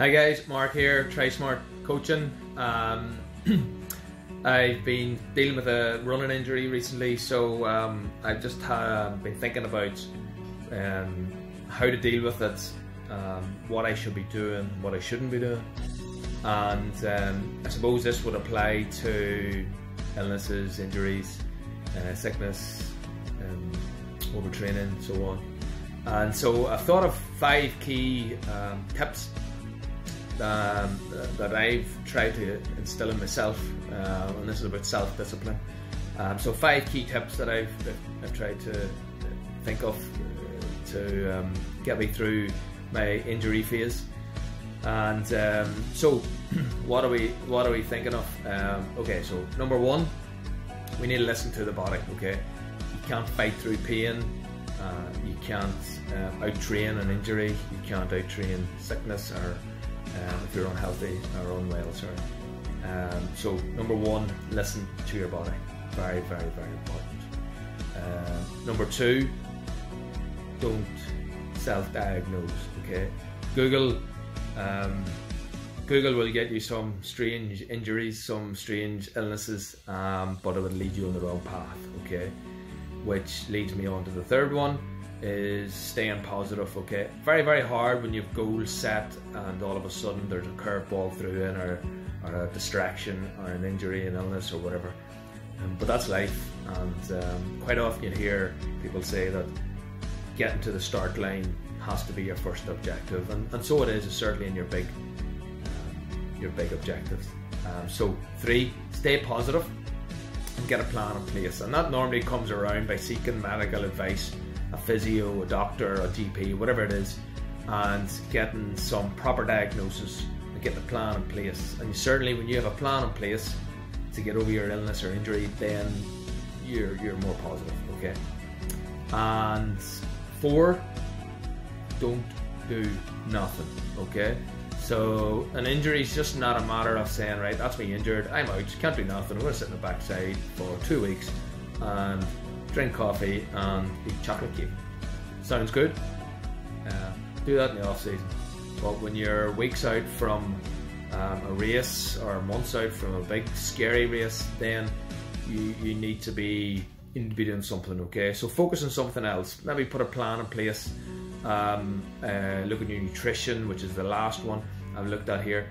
Hi guys, Mark here, TriSmart Coaching. I've been dealing with a running injury recently, so I've just been thinking about how to deal with it, what I should be doing, what I shouldn't be doing, and I suppose this would apply to illnesses, injuries, sickness, overtraining, so on. And so I've thought of 5 key tips that I've tried to instill in myself, and this is about self-discipline. So 5 key tips that I've tried to think of to get me through my injury phase. And so what are we thinking of? Okay, so number 1, we need to listen to the body. Okay, you can't fight through pain. You can't out-train an injury. You can't out-train sickness, or if you're unhealthy or unwell, sorry. So number 1, listen to your body. Very, very, very important. Number 2, don't self-diagnose. Okay, Google will get you some strange injuries, some strange illnesses, but it will lead you on the wrong path. Okay, which leads me on to the 3rd one, is staying positive. Okay, very, very hard when you've goals set and all of a sudden there's a curveball through in, or a distraction, or an injury, an illness, or whatever. But that's life, and quite often you hear people say that getting to the start line has to be your first objective, and so it is certainly in your big objectives. So 3, stay positive and get a plan in place, and that normally comes around by seeking medical advice, a physio, a doctor, a GP, whatever it is, and getting some proper diagnosis and getting a plan in place. And certainly when you have a plan in place to get over your illness or injury, then you're more positive. Okay, and 4, don't do nothing. Okay, so an injury is just not a matter of saying, right, that's me injured, I'm out, can't do nothing, I'm going to sit in the backside for 2 weeks and drink coffee and eat chocolate cake. Sounds good? Do that in the off season. But when you're weeks out from a race, or months out from a big scary race, then you need to be doing something. Okay, so focus on something else. Maybe put a plan in place. Look at your nutrition, which is the last one I've looked at here.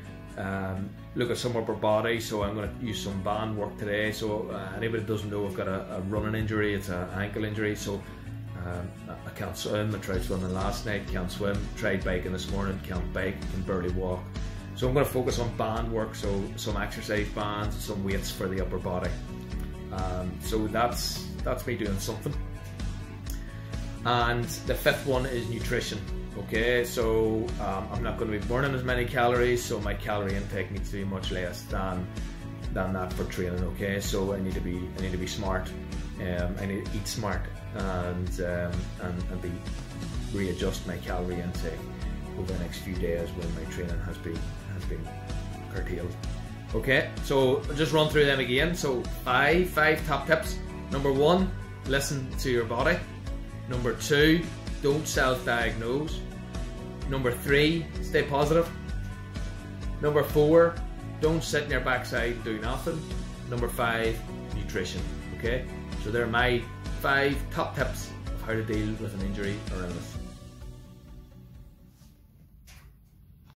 Look at some upper body, so I'm going to use some band work today. So anybody that doesn't know, I've got a running injury, it's an ankle injury, so I can't swim. I tried swimming last night, can't swim. Tried biking this morning, can't bike, can barely walk. So I'm going to focus on band work, so some exercise bands, some weights for the upper body. So that's me doing something. And the 5th one is nutrition. Okay, so I'm not going to be burning as many calories, so my calorie intake needs to be much less than that for training. Okay, so I need to be smart. I need to eat smart and readjust my calorie intake over the next few days when my training has been curtailed. Okay, so I'll just run through them again. So 5 top tips. Number 1, listen to your body. Number 2, don't self-diagnose. Number 3, stay positive. Number 4, don't sit in your backside and do nothing. Number 5, nutrition. Okay, so they're my 5 top tips of how to deal with an injury or illness.